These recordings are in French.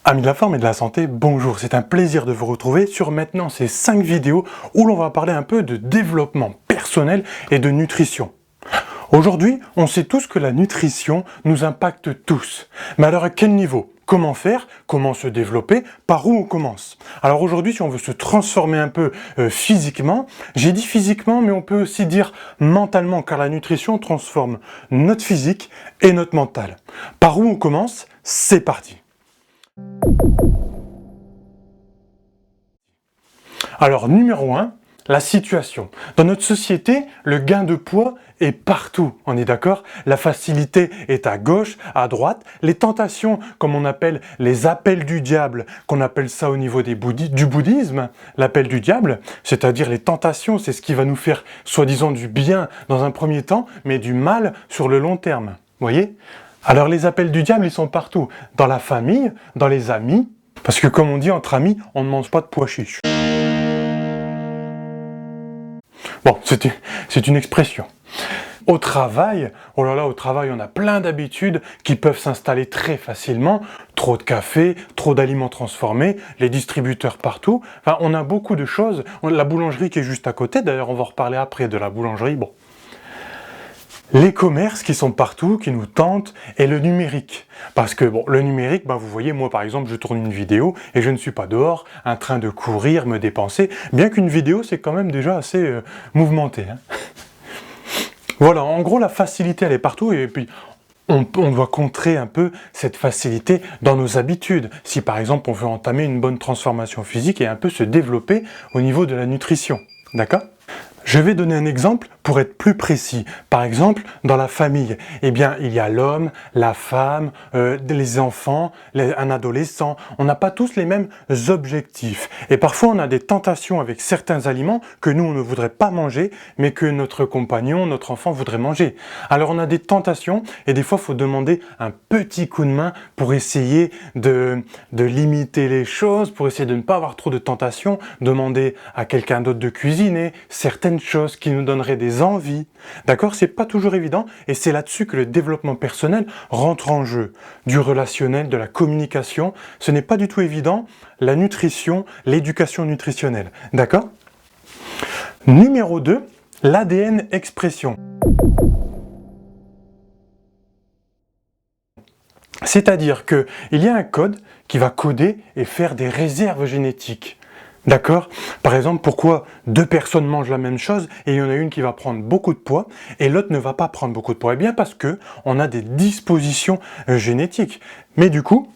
Amis de la forme et de la santé, bonjour, c'est un plaisir de vous retrouver sur maintenant ces 5 vidéos où l'on va parler un peu de développement personnel et de nutrition. Aujourd'hui, on sait tous que la nutrition nous impacte tous. Mais alors à quel niveau? Comment faire? Comment se développer? Par où on commence? Alors aujourd'hui, si on veut se transformer un peu physiquement, j'ai dit physiquement, mais on peut aussi dire mentalement, car la nutrition transforme notre physique et notre mental. Par où on commence? C'est parti! Alors, numéro 1, la situation. Dans notre société, le gain de poids est partout, on est d'accord? La facilité est à gauche, à droite. Les tentations, comme on appelle les appels du diable, qu'on appelle ça au niveau du bouddhisme, l'appel du diable, c'est-à-dire les tentations, c'est ce qui va nous faire soi-disant du bien dans un premier temps, mais du mal sur le long terme. Vous voyez? Alors les appels du diable, ils sont partout. Dans la famille, dans les amis, parce que comme on dit entre amis, on ne mange pas de pois chiches. Bon, c'est une expression. Au travail, oh là là, au travail, on a plein d'habitudes qui peuvent s'installer très facilement. Trop de café, trop d'aliments transformés, les distributeurs partout. Enfin, on a beaucoup de choses. La boulangerie qui est juste à côté, d'ailleurs, on va reparler après de la boulangerie. Bon. Les commerces qui sont partout, qui nous tentent, et le numérique. Parce que bon, le numérique, vous voyez, moi par exemple, je tourne une vidéo et je ne suis pas dehors, en train de courir, me dépenser, bien qu'une vidéo, c'est quand même déjà assez mouvementé. Hein. Voilà, en gros, la facilité, elle est partout, et puis on doit contrer un peu cette facilité dans nos habitudes. Si par exemple, on veut entamer une bonne transformation physique et un peu se développer au niveau de la nutrition. D'accord ? Je vais donner un exemple pour être plus précis. Par exemple, dans la famille, eh bien, il y a l'homme, la femme, les enfants, un adolescent. On n'a pas tous les mêmes objectifs. Et parfois, on a des tentations avec certains aliments que nous, on ne voudrait pas manger, mais que notre compagnon, notre enfant voudrait manger. Alors, on a des tentations et des fois, il faut demander un petit coup de main pour essayer de limiter les choses, pour essayer de ne pas avoir trop de tentations, demander à quelqu'un d'autre de cuisiner, certaines choses qui nous donneraient des envies. D'accord? C'est pas toujours évident et c'est là-dessus que le développement personnel rentre en jeu. Du relationnel, de la communication, ce n'est pas du tout évident. La nutrition, l'éducation nutritionnelle. D'accord? Numéro 2, l'ADN expression. C'est-à-dire qu'il y a un code qui va coder et faire des réserves génétiques. D'accord? Par exemple, pourquoi 2 personnes mangent la même chose et il y en a une qui va prendre beaucoup de poids et l'autre ne va pas prendre beaucoup de poids? Eh bien parce que on a des dispositions génétiques. Mais du coup,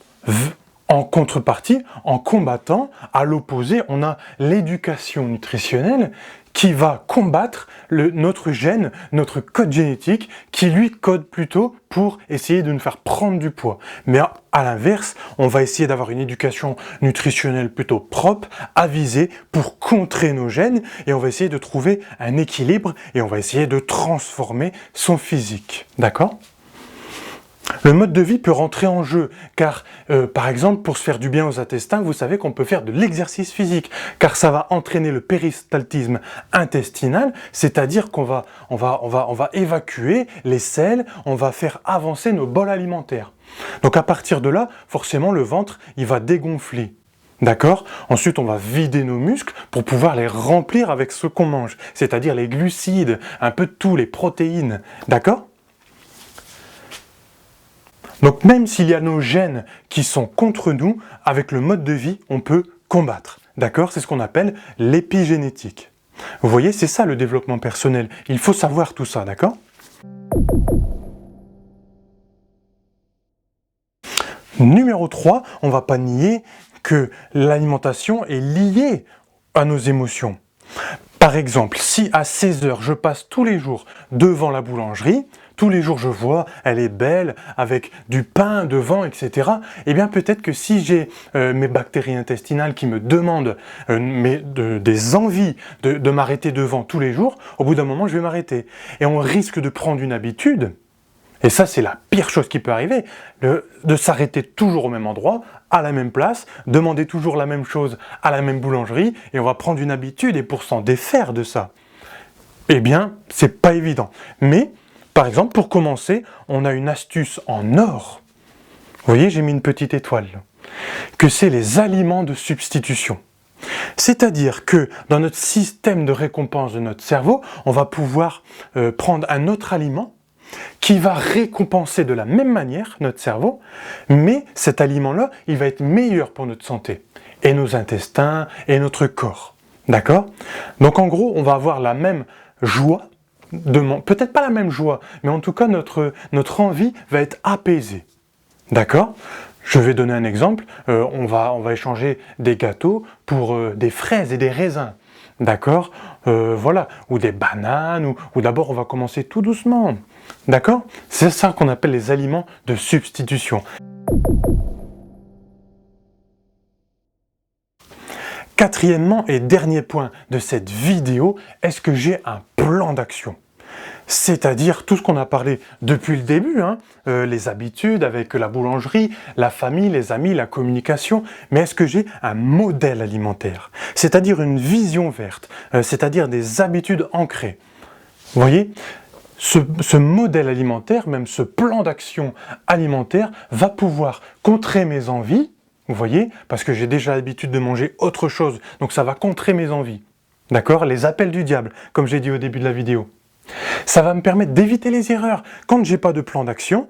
en contrepartie, en combattant, à l'opposé, on a l'éducation nutritionnelle qui va combattre notre gène, notre code génétique, qui lui code plutôt pour essayer de nous faire prendre du poids. Mais à l'inverse, on va essayer d'avoir une éducation nutritionnelle plutôt propre, avisée, pour contrer nos gènes, et on va essayer de trouver un équilibre, et on va essayer de transformer son physique. D'accord ? Le mode de vie peut rentrer en jeu, car par exemple, pour se faire du bien aux intestins, vous savez qu'on peut faire de l'exercice physique, car ça va entraîner le péristaltisme intestinal, c'est-à-dire qu'on va évacuer les selles, on va faire avancer nos bols alimentaires. Donc à partir de là, forcément, le ventre, il va dégonfler. D'accord? Ensuite, on va vider nos muscles pour pouvoir les remplir avec ce qu'on mange, c'est-à-dire les glucides, un peu de tout, les protéines. D'accord? Donc même s'il y a nos gènes qui sont contre nous, avec le mode de vie, on peut combattre. D'accord? C'est ce qu'on appelle l'épigénétique. Vous voyez, c'est ça le développement personnel. Il faut savoir tout ça, d'accord? Numéro 3, on ne va pas nier que l'alimentation est liée à nos émotions. Par exemple, si à 16h, je passe tous les jours devant la boulangerie, tous les jours je vois, elle est belle, avec du pain devant, etc. Eh bien peut-être que si j'ai mes bactéries intestinales qui me demandent des envies de m'arrêter devant tous les jours, au bout d'un moment je vais m'arrêter. Et on risque de prendre une habitude, et ça c'est la pire chose qui peut arriver, de s'arrêter toujours au même endroit, à la même place, demander toujours la même chose à la même boulangerie, et on va prendre une habitude, et pour s'en défaire de ça, eh bien c'est pas évident. Mais par exemple, pour commencer, on a une astuce en or. Vous voyez, j'ai mis une petite étoile. que c'est les aliments de substitution. C'est-à-dire que dans notre système de récompense de notre cerveau, on va pouvoir prendre un autre aliment qui va récompenser de la même manière notre cerveau, mais cet aliment-là, il va être meilleur pour notre santé, et nos intestins, et notre corps. D'accord? Donc en gros, on va avoir la même joie, peut-être pas la même joie, mais en tout cas notre envie va être apaisée. D'accord? Je vais donner un exemple, on va échanger des gâteaux pour des fraises et des raisins, d'accord? Voilà, ou des bananes, ou d'abord on va commencer tout doucement, d'accord? C'est ça qu'on appelle les aliments de substitution. Quatrièmement et dernier point de cette vidéo, est-ce que j'ai un plan d'action? C'est-à-dire tout ce qu'on a parlé depuis le début, les habitudes avec la boulangerie, la famille, les amis, la communication, mais est-ce que j'ai un modèle alimentaire? C'est-à-dire une vision verte, c'est-à-dire des habitudes ancrées. Vous voyez, ce modèle alimentaire, même ce plan d'action alimentaire, va pouvoir contrer mes envies, vous voyez, parce que j'ai déjà l'habitude de manger autre chose, donc ça va contrer mes envies. D'accord? Les appels du diable, comme j'ai dit au début de la vidéo. Ça va me permettre d'éviter les erreurs. Quand j'ai pas de plan d'action,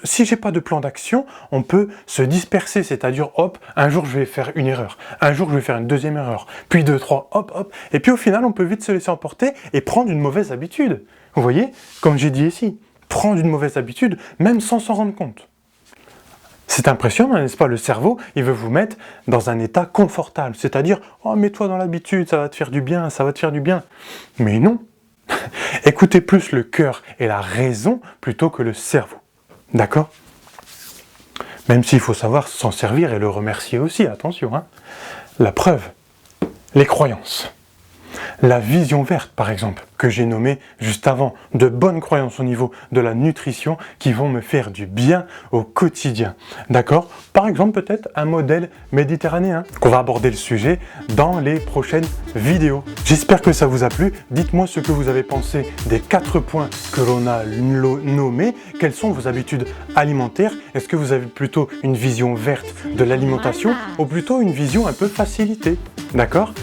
si j'ai pas de plan d'action, on peut se disperser, c'est-à-dire hop, un jour je vais faire une erreur, un jour je vais faire une deuxième erreur, puis deux, trois, hop, hop, et puis au final on peut vite se laisser emporter et prendre une mauvaise habitude. Vous voyez, comme j'ai dit ici, prendre une mauvaise habitude, même sans s'en rendre compte. C'est impressionnant, n'est-ce pas? Le cerveau, il veut vous mettre dans un état confortable, c'est-à-dire, oh, mets-toi dans l'habitude, ça va te faire du bien, ça va te faire du bien. Mais non. Écoutez plus le cœur et la raison plutôt que le cerveau. D'accord? Même s'il faut savoir s'en servir et le remercier aussi, attention. La preuve, les croyances. La vision verte, par exemple, que j'ai nommée juste avant, de bonnes croyances au niveau de la nutrition qui vont me faire du bien au quotidien. D'accord? Par exemple, peut-être un modèle méditerranéen, qu'on va aborder le sujet dans les prochaines vidéos. J'espère que ça vous a plu. Dites-moi ce que vous avez pensé des 4 points que l'on a nommés. Quelles sont vos habitudes alimentaires? Est-ce que vous avez plutôt une vision verte de l'alimentation ou plutôt une vision un peu facilitée? D'accord?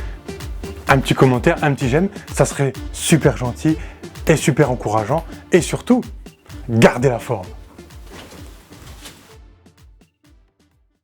Un petit commentaire, un petit j'aime, ça serait super gentil et super encourageant. Et surtout, gardez la forme.